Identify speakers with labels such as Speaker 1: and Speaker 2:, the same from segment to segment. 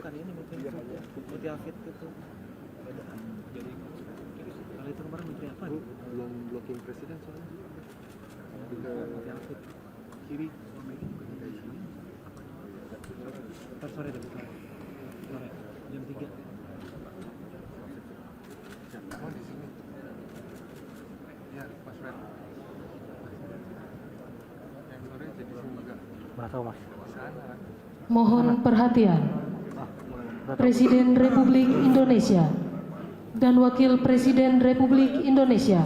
Speaker 1: bukan ini mungkin Muti Afid itu. Jadi kalau itu kemarin menteri apa?
Speaker 2: Belum blocking presiden soalnya.
Speaker 1: Muti Afid kiri. Ntar sore deh bukan. Sore jam 3.
Speaker 2: Oh di sini. Ya Mas Fred. Yang sore jadi sini juga.
Speaker 1: Nggak tahu mas.
Speaker 2: Sana.
Speaker 3: Mohon perhatian. Presiden Republik Indonesia dan Wakil Presiden Republik Indonesia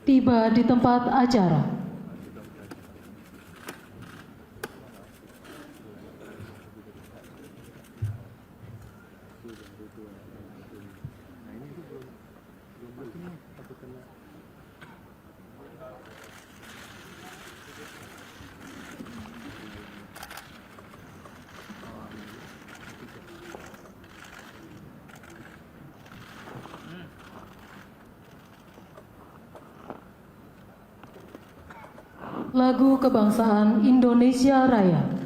Speaker 3: tiba di tempat acara. Lagu Kebangsaan Indonesia Raya.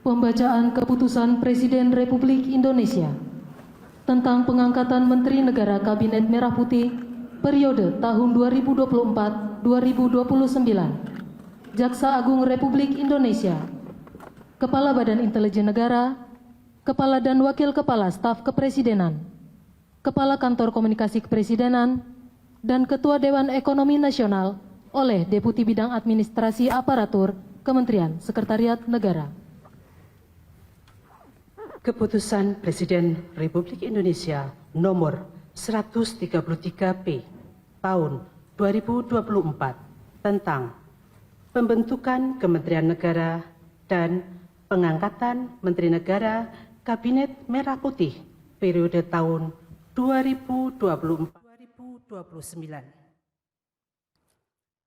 Speaker 3: Pembacaan Keputusan Presiden Republik Indonesia tentang pengangkatan Menteri Negara Kabinet Merah Putih periode tahun 2024-2029. Jaksa Agung Republik Indonesia, Kepala Badan Intelijen Negara, Kepala dan Wakil Kepala Staf Kepresidenan, Kepala Kantor Komunikasi Kepresidenan, dan Ketua Dewan Ekonomi Nasional oleh Deputi Bidang Administrasi Aparatur Kementerian Sekretariat Negara.
Speaker 4: Keputusan Presiden Republik Indonesia nomor 133P tahun 2024 tentang pembentukan Kementerian Negara dan pengangkatan Menteri Negara Kabinet Merah Putih periode tahun 2024-2029.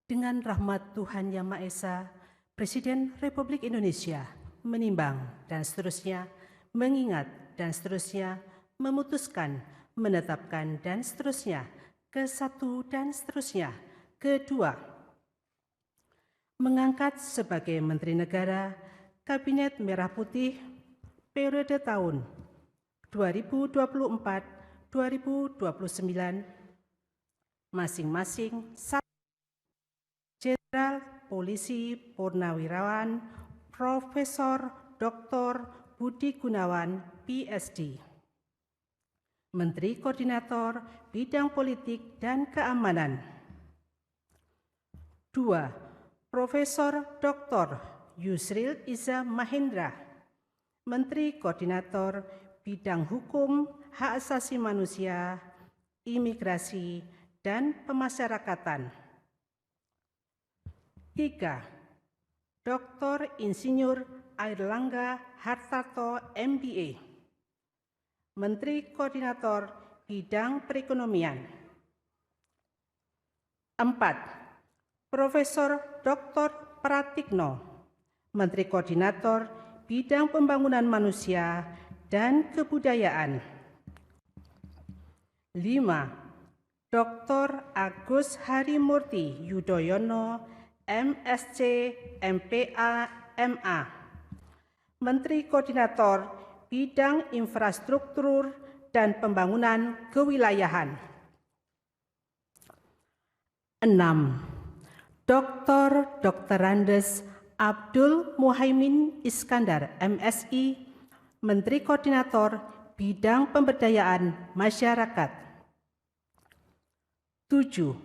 Speaker 4: Dengan rahmat Tuhan Yang Maha Esa, Presiden Republik Indonesia menimbang dan seterusnya mengingat dan seterusnya, memutuskan, menetapkan dan seterusnya, ke-1 dan seterusnya, ke-2, mengangkat sebagai Menteri Negara Kabinet Merah Putih periode tahun 2024-2029, masing-masing Jenderal Polisi Purnawirawan Profesor Dr. Budi Gunawan, PSD, Menteri Koordinator Bidang Politik dan Keamanan. 2. Profesor Dr. Yusril Iza Mahendra, Menteri Koordinator Bidang Hukum, Hak Asasi Manusia, Imigrasi, dan Pemasyarakatan. 3. Dr. Insinyur Airlangga Hartarto, MBA, Menteri Koordinator Bidang Perekonomian. 4. Profesor Dr. Pratikno, Menteri Koordinator Bidang Pembangunan Manusia dan Kebudayaan. 5. Dr. Agus Harimurti Yudhoyono, MSc, MPA, MA, Menteri Koordinator Bidang Infrastruktur dan Pembangunan Kewilayahan. 6. Dr. Andes Abdul Muhaimin Iskandar, MSI, Menteri Koordinator Bidang Pemberdayaan Masyarakat. 7.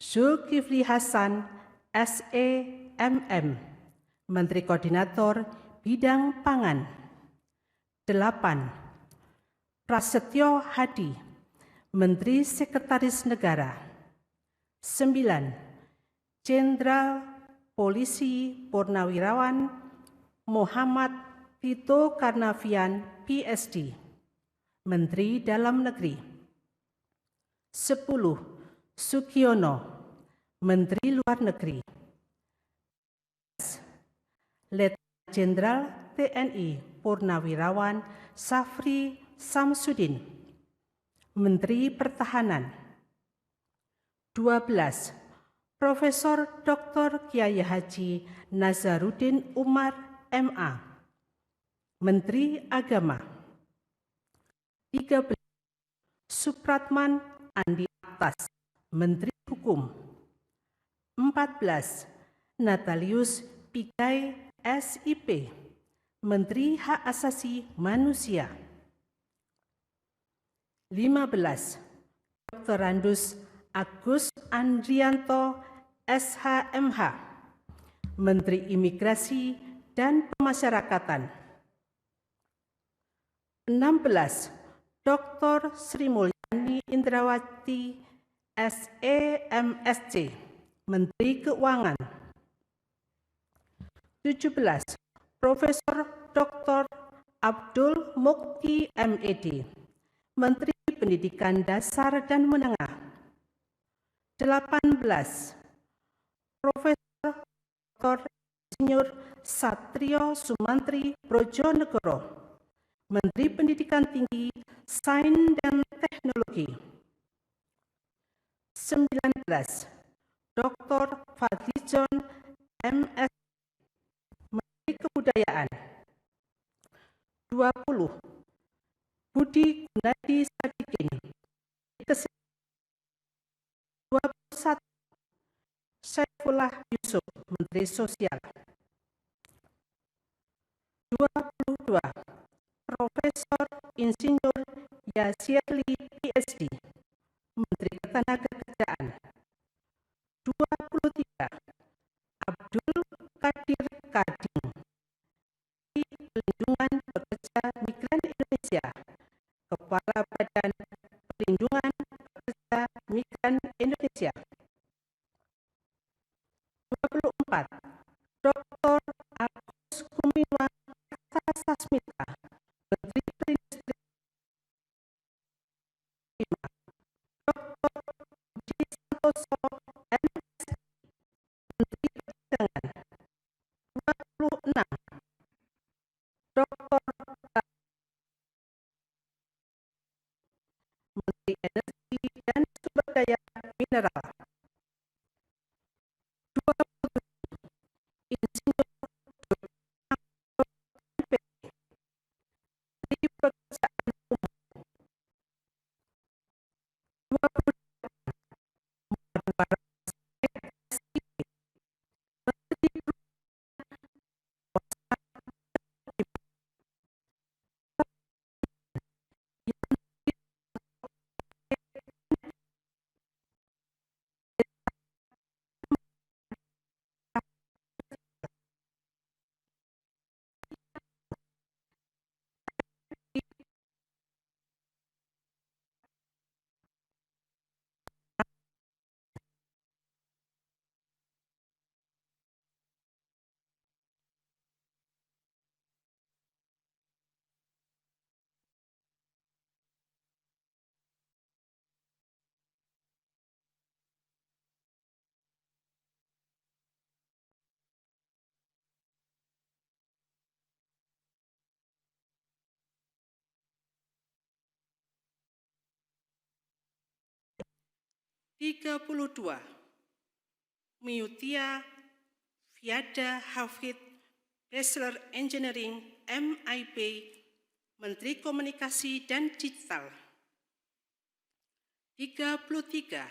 Speaker 4: Zulkifli Hasan, SE, MM, Menteri Koordinator Bidang Pangan. 8. Prasetyo Hadi, Menteri Sekretaris Negara. 9. Jenderal Polisi Purnawirawan Muhammad Tito Karnavian, PSD, Menteri Dalam Negeri. 10. Sugiono, Menteri Luar Negeri. Letnan Jenderal TNI Purnawirawan Safri Samsudin, Menteri Pertahanan. 12. Profesor Dr. Kiai Haji Nazaruddin Umar, MA, Menteri Agama. 13. Supratman Andi Aktas, Menteri Hukum. 14. Natalius Pigai, SIP, Menteri Hak Asasi Manusia. 15. Dr. Andus Agus Andrianto, SHMH, Menteri Imigrasi dan Pemasyarakatan. 16. Dr. Sri Mulyani Indrawati, SEMSC, Menteri Keuangan. 17. Profesor Dr. Abdul Mukti, MED, Menteri Pendidikan Dasar dan Menengah. 18. Profesor Dr. Insinyur Satrio Sumantri Brojonegoro, Menteri Pendidikan Tinggi, Sains dan Teknologi. 19. Dr. Fadlizon, MS, Menteri Kebudayaan. 20. Budi Gunadi Sadikin, Kesehatan. 21. Saifullah Yusuf, Menteri Sosial. 22. Profesor Insinyur Yasirli, PSD, Menteri Ketenagakerjaan. 23. Abdul Qadir Kading, Pelindungan Pekerja Migran Indonesia, Kepala Badan Perlindungan Pekerja Migran Indonesia. 24. Dr. Agus Gumiwang Kartasasmita, Menteri Perindustrian. 5. Dr. Budi Santoso, MSI, Menteri Perdagangan. 26. Dr. Menteri Energi dan Sumber Daya Mineral. 27. Insinyur Dr. MP, 32. Miutia Fiada Hafid, Bachelor Engineering MIB, Menteri Komunikasi dan Digital. 33.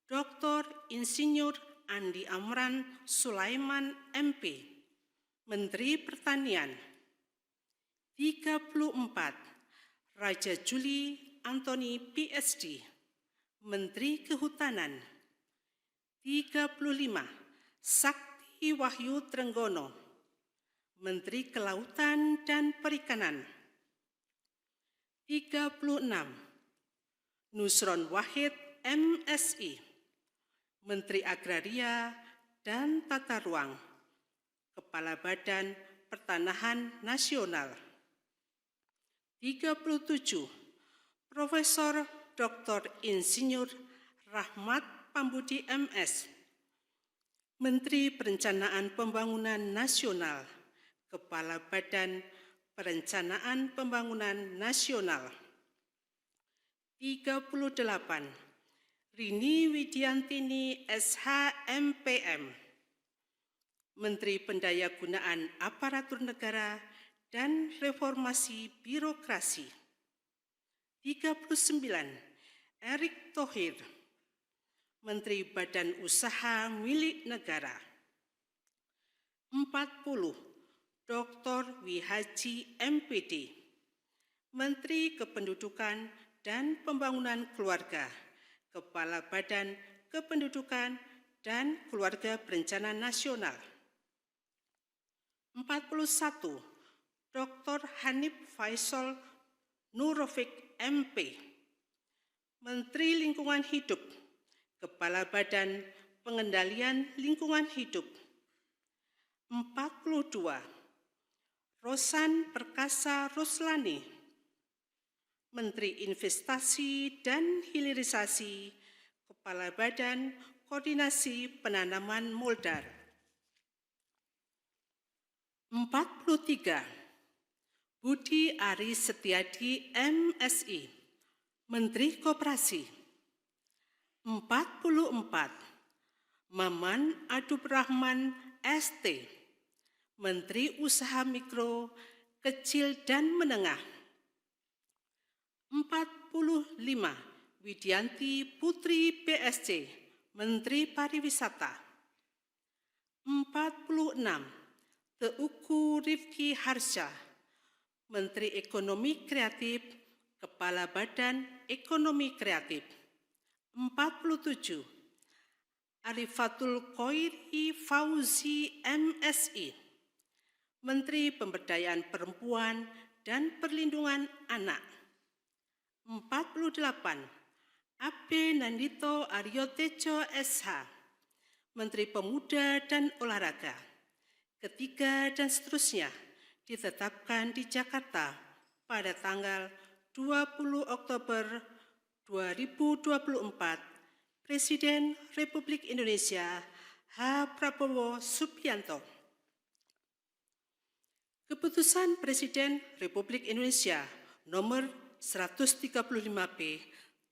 Speaker 4: Dr. Insinyur Andi Amran Sulaiman MP, Menteri Pertanian. 34. Raja Juli Antoni PhD, Menteri Kehutanan. 35. Sakti Wahyu Trenggono, Menteri Kelautan dan Perikanan. 36. Nusron Wahid MSI, Menteri Agraria dan Tata Ruang, Kepala Badan Pertanahan Nasional. 37. Profesor Dr. Insinyur Rahmat Pambudi MS, Menteri Perencanaan Pembangunan Nasional, Kepala Badan Perencanaan Pembangunan Nasional. 38. Rini Widiantini SHMPM, Menteri Pendayagunaan Aparatur Negara dan Reformasi Birokrasi. 39. Erick Thohir, Menteri Badan Usaha Milik Negara. 40. Dr. Wihaji MPD, Menteri Kependudukan dan Pembangunan Keluarga, Kepala Badan Kependudukan dan Keluarga Berencana Nasional. 41. Dr. Hanif Faisal Nurofik MP, Menteri Lingkungan Hidup, Kepala Badan Pengendalian Lingkungan Hidup. 42. Rosan Perkasa Roslani, Menteri Investasi dan Hilirisasi, Kepala Badan Koordinasi Penanaman Modal. 43. Budi Ari Setiadi MSI, Menteri Koperasi. 44. Maman Adub Rahman ST, Menteri Usaha Mikro, Kecil dan Menengah. 45. Widianti Putri PSC, Menteri Pariwisata. 46. Teuku Rifki Harsha, Menteri Ekonomi Kreatif, Kepala Badan Ekonomi Kreatif. 47. Arifatul Khoiri Fauzi MSI, Menteri Pemberdayaan Perempuan dan Perlindungan Anak. 48. Abe Nandito Aryo Tejo SH, Menteri Pemuda dan Olahraga. Ketiga dan seterusnya ditetapkan di Jakarta pada tanggal 20 Oktober 2024, Presiden Republik Indonesia H. Prabowo Subianto. Keputusan Presiden Republik Indonesia nomor 135-P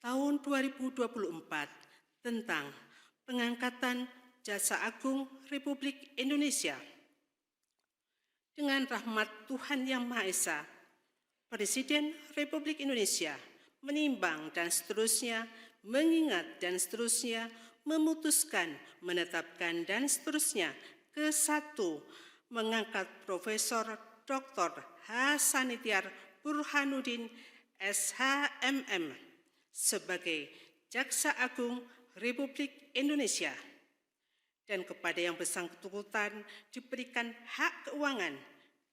Speaker 4: tahun 2024 tentang pengangkatan Jaksa Agung Republik Indonesia. Dengan rahmat Tuhan Yang Maha Esa, Presiden Republik Indonesia menimbang dan seterusnya, mengingat dan seterusnya, memutuskan, menetapkan dan seterusnya. Ke-1, mengangkat Profesor Dr. H. Sanitiar Burhanuddin SHMM sebagai Jaksa Agung Republik Indonesia, dan kepada yang bersangkutan diberikan hak keuangan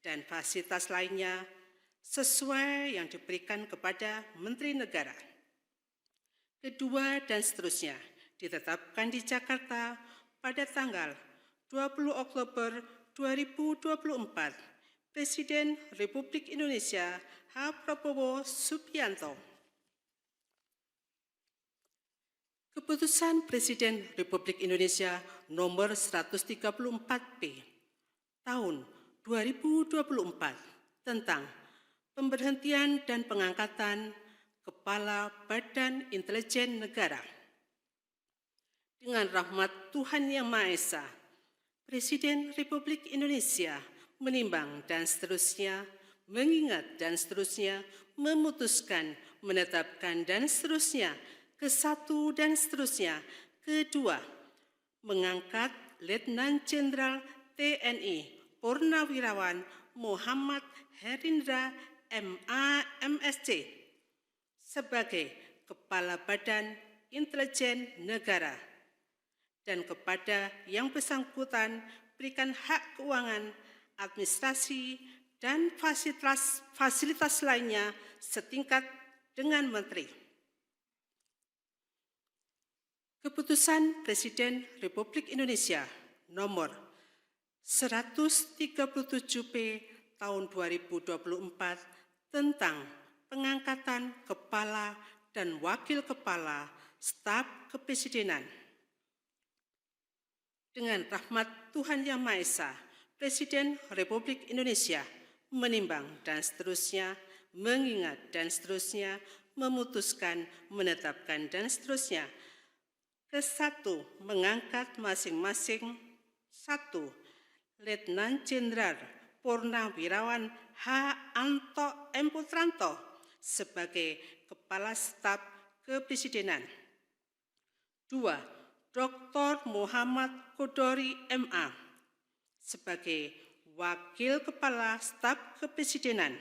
Speaker 4: dan fasilitas lainnya sesuai yang diberikan kepada Menteri Negara. Kedua dan seterusnya ditetapkan di Jakarta pada tanggal 20 Oktober 2024, Presiden Republik Indonesia H. Prabowo Subianto. Keputusan Presiden Republik Indonesia nomor 134-P tahun 2024 tentang pemberhentian dan pengangkatan Kepala Badan Intelijen Negara. Dengan rahmat Tuhan Yang Maha Esa, Presiden Republik Indonesia menimbang dan seterusnya, mengingat dan seterusnya, memutuskan, menetapkan dan seterusnya, ke-1 dan seterusnya, ke-2, mengangkat Letnan Jenderal TNI Purnawirawan Muhammad Herindra MA MSc sebagai Kepala Badan Intelijen Negara, dan kepada yang bersangkutan berikan hak keuangan, administrasi, dan fasilitas lainnya setingkat dengan Menteri. Keputusan Presiden Republik Indonesia nomor 137P tahun 2024 tentang pengangkatan Kepala dan Wakil Kepala Staf Kepresidenan. Dengan rahmat Tuhan Yang Maha Esa, Presiden Republik Indonesia menimbang dan seterusnya, mengingat dan seterusnya, memutuskan, menetapkan dan seterusnya. ke-1, mengangkat masing-masing 1. Letnan Jenderal Purnawirawan H. Anto M. Putranto sebagai Kepala Staf Kepresidenan. 2. Dr. Muhammad Kodori MA sebagai Wakil Kepala Staf Kepresidenan.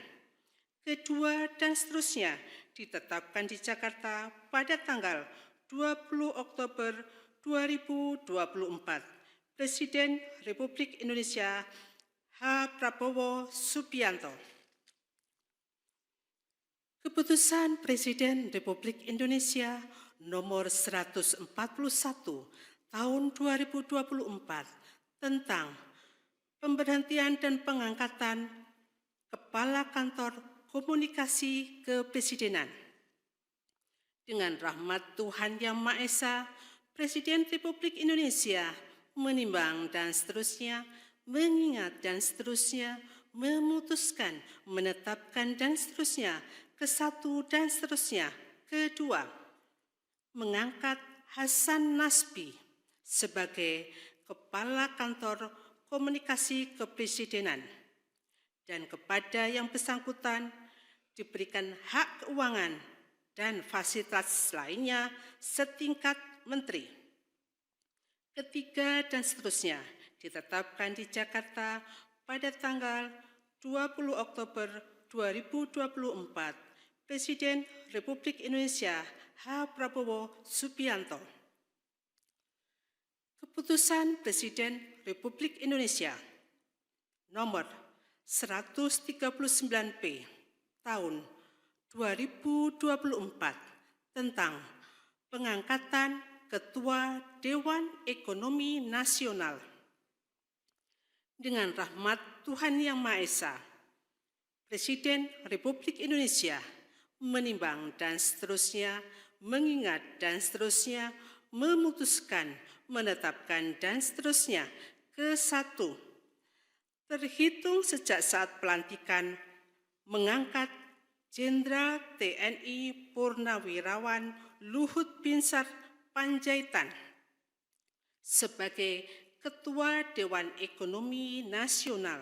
Speaker 4: Kedua dan seterusnya ditetapkan di Jakarta pada tanggal 20 Oktober 2024. Presiden Republik Indonesia H. Prabowo Subianto. Keputusan Presiden Republik Indonesia nomor 141 tahun 2024 tentang pemberhentian dan pengangkatan Kepala Kantor Komunikasi Kepresidenan. Dengan rahmat Tuhan Yang Maha Esa, Presiden Republik Indonesia menimbang dan seterusnya, mengingat dan seterusnya, memutuskan, menetapkan dan seterusnya, ke-1 dan seterusnya, ke-2, mengangkat Hasan Nasbi sebagai Kepala Kantor Komunikasi Kepresidenan, dan kepada yang bersangkutan diberikan hak keuangan dan fasilitas lainnya setingkat Menteri. Ketiga dan seterusnya ditetapkan di Jakarta pada tanggal 20 Oktober 2024. Presiden Republik Indonesia H. Prabowo Subianto. Keputusan Presiden Republik Indonesia nomor 139P tahun 2024 tentang pengangkatan Ketua Dewan Ekonomi Nasional. Dengan rahmat Tuhan Yang Maha Esa, Presiden Republik Indonesia menimbang dan seterusnya, mengingat dan seterusnya, memutuskan, menetapkan dan seterusnya, ke-1, terhitung sejak saat pelantikan, mengangkat Jenderal TNI Purnawirawan Luhut Binsar Panjaitan sebagai Ketua Dewan Ekonomi Nasional,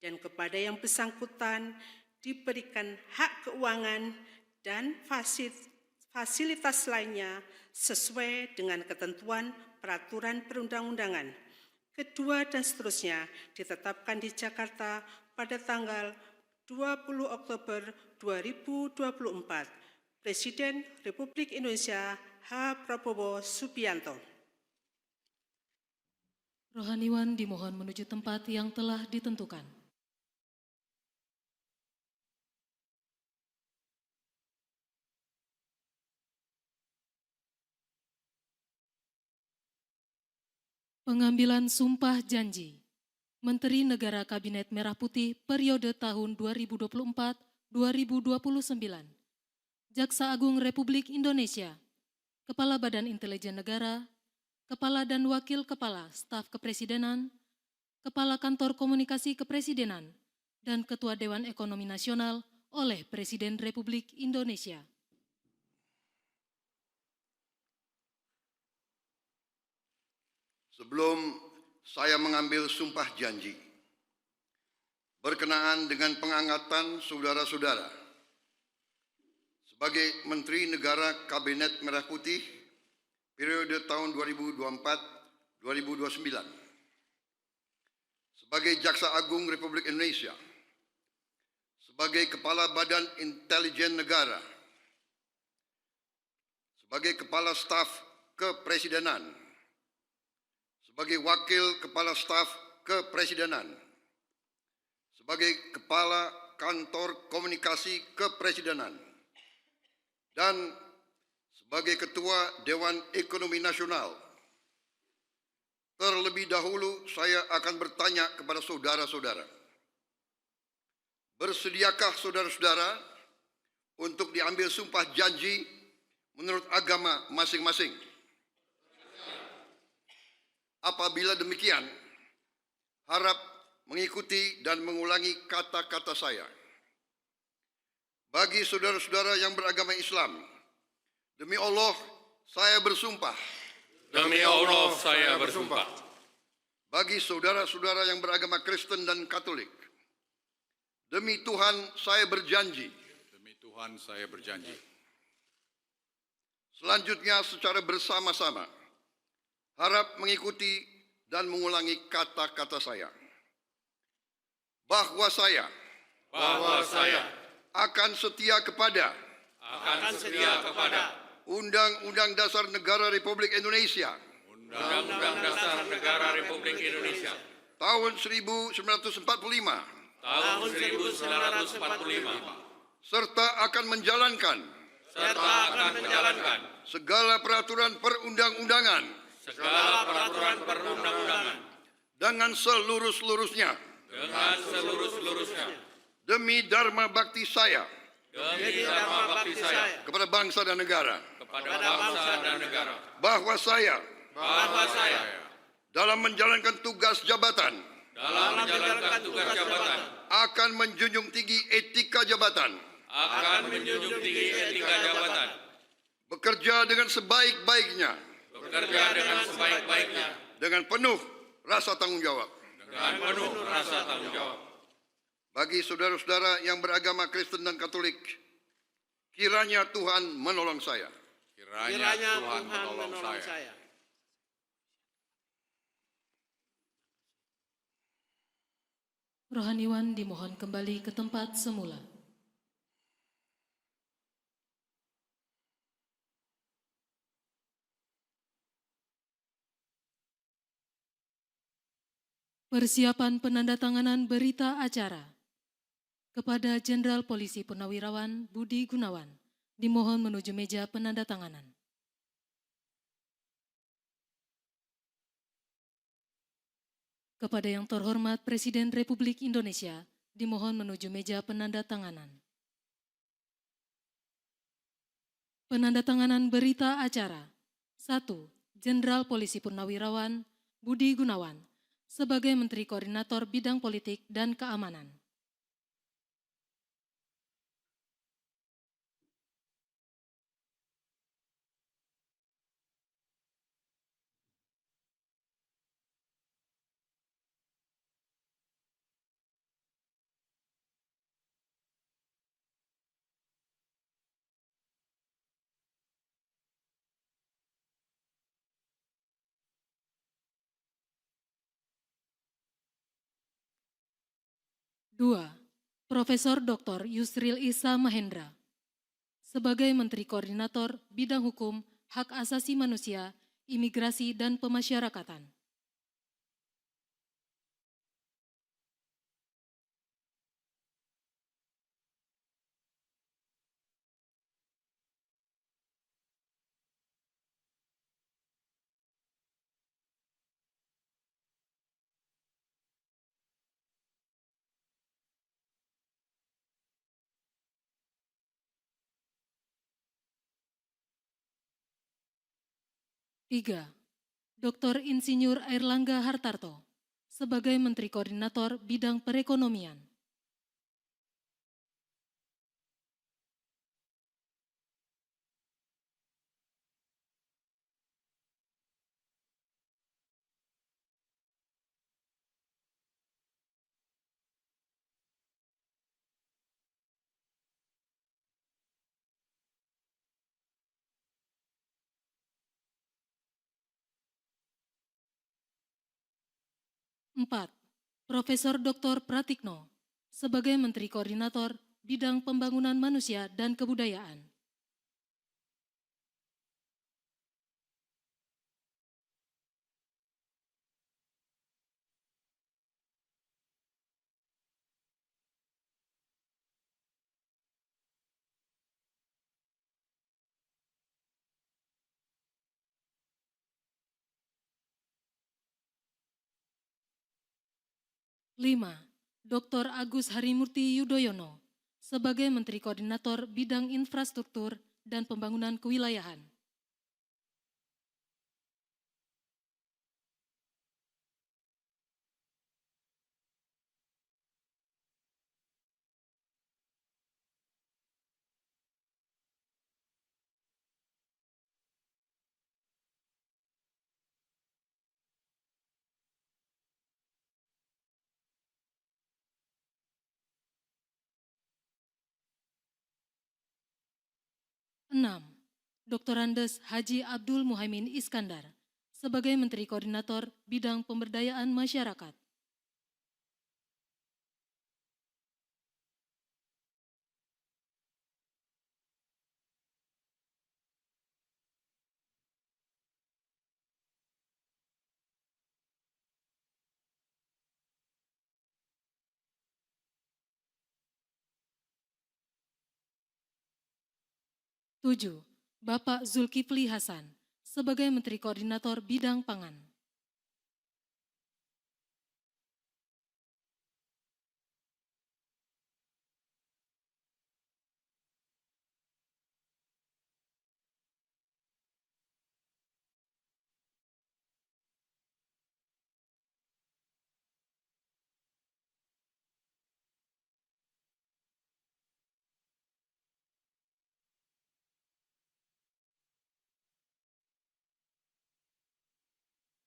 Speaker 4: dan kepada yang bersangkutan diberikan hak keuangan dan fasilitas lainnya sesuai dengan ketentuan peraturan perundang-undangan. Kedua dan seterusnya ditetapkan di Jakarta pada tanggal 20 Oktober 2024. Presiden Republik Indonesia H. Prabowo Subianto.
Speaker 3: Rohaniwan dimohon menuju tempat yang telah ditentukan. Pengambilan sumpah janji Menteri Negara Kabinet Merah Putih periode tahun 2024-2029. Jaksa Agung Republik Indonesia, Kepala Badan Intelijen Negara, Kepala dan Wakil Kepala Staf Kepresidenan, Kepala Kantor Komunikasi Kepresidenan, dan Ketua Dewan Ekonomi Nasional oleh Presiden Republik Indonesia.
Speaker 5: Sebelum saya mengambil sumpah janji berkenaan dengan pengangkatan saudara-saudara sebagai Menteri Negara Kabinet Merah Putih periode tahun 2024-2029, sebagai Jaksa Agung Republik Indonesia, sebagai Kepala Badan Intelijen Negara, sebagai Kepala Staf Kepresidenan, sebagai Wakil Kepala Staf Kepresidenan, sebagai Kepala Kantor Komunikasi Kepresidenan, dan sebagai Ketua Dewan Ekonomi Nasional. Terlebih dahulu saya akan bertanya kepada saudara-saudara, bersediakah saudara-saudara untuk diambil sumpah janji menurut agama masing-masing? Apabila demikian, harap mengikuti dan mengulangi kata-kata saya. Bagi saudara-saudara yang beragama Islam, demi Allah, saya bersumpah.
Speaker 6: Demi Allah, saya bersumpah.
Speaker 5: Bagi saudara-saudara yang beragama Kristen dan Katolik, demi Tuhan, saya berjanji.
Speaker 6: Demi Tuhan, saya berjanji.
Speaker 5: Selanjutnya, secara bersama-sama, harap mengikuti dan mengulangi kata-kata saya. Bahwa saya akan setia kepada Undang-Undang Dasar Negara Republik Indonesia
Speaker 6: Undang-Undang Dasar Negara Republik Indonesia
Speaker 5: tahun 1945 serta akan menjalankan segala peraturan perundang-undangan dengan seluruh-seluruhnya demi dharma bakti saya kepada bangsa dan negara. Bahwa saya dalam menjalankan tugas jabatan akan menjunjung tinggi etika jabatan, bekerja dengan sebaik-baiknya, dengan penuh rasa tanggung jawab. Bagi saudara-saudara yang beragama Kristen dan Katolik, kiranya Tuhan menolong saya.
Speaker 6: Kiranya Tuhan menolong saya.
Speaker 3: Rohaniwan dimohon kembali ke tempat semula. Persiapan penandatanganan berita acara kepada Jenderal Polisi Purnawirawan Budi Gunawan dimohon menuju meja penandatanganan. Kepada yang terhormat Presiden Republik Indonesia dimohon menuju meja penandatanganan. Penandatanganan berita acara. 1. Jenderal Polisi Purnawirawan Budi Gunawan sebagai Menteri Koordinator Bidang Politik dan Keamanan. Dua, Profesor Dr. Yusril Issa Mahendra sebagai Menteri Koordinator Bidang Hukum, Hak Asasi Manusia, Imigrasi, dan Pemasyarakatan. Tiga, Dr. Insinyur Airlangga Hartarto sebagai Menteri Koordinator Bidang Perekonomian. 4. Profesor Dr. Pratikno sebagai Menteri Koordinator Bidang Pembangunan Manusia dan Kebudayaan. 5. Dr. Agus Harimurti Yudhoyono sebagai Menteri Koordinator Bidang Infrastruktur dan Pembangunan Kewilayahan. 6. Dr. Andes Haji Abdul Muhaimin Iskandar sebagai Menteri Koordinator Bidang Pemberdayaan Masyarakat. 7. Bapak Zulkifli Hasan sebagai Menteri Koordinator Bidang Pangan. 8.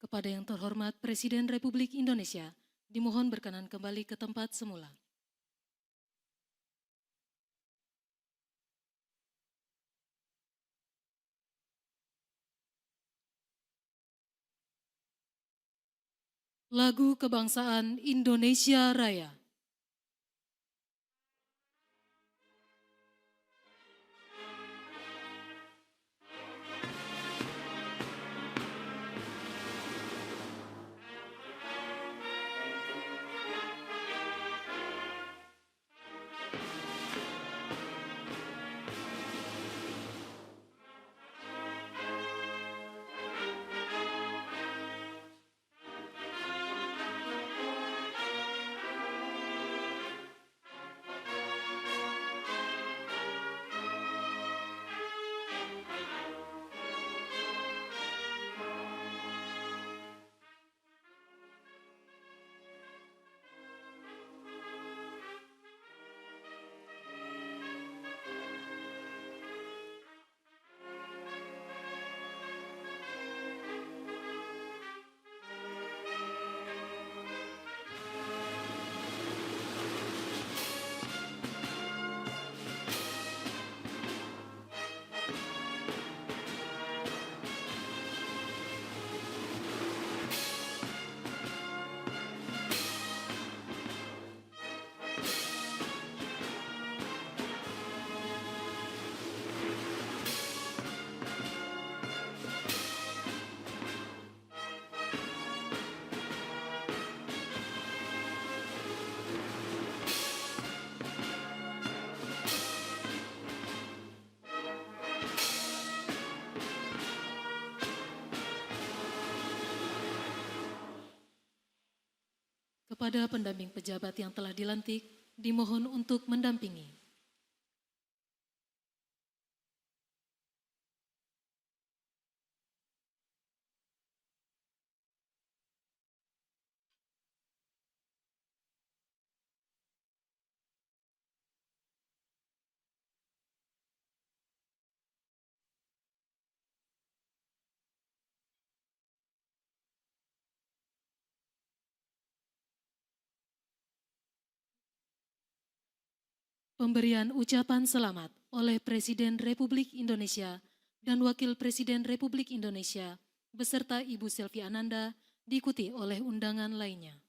Speaker 3: Kepada yang terhormat Presiden Republik Indonesia, dimohon berkenan kembali ke tempat semula. Lagu Kebangsaan Indonesia Raya. Kepada pendamping pejabat yang telah dilantik, dimohon untuk mendampingi. Pemberian ucapan selamat oleh Presiden Republik Indonesia dan Wakil Presiden Republik Indonesia beserta Ibu Selvi Ananda diikuti oleh undangan lainnya.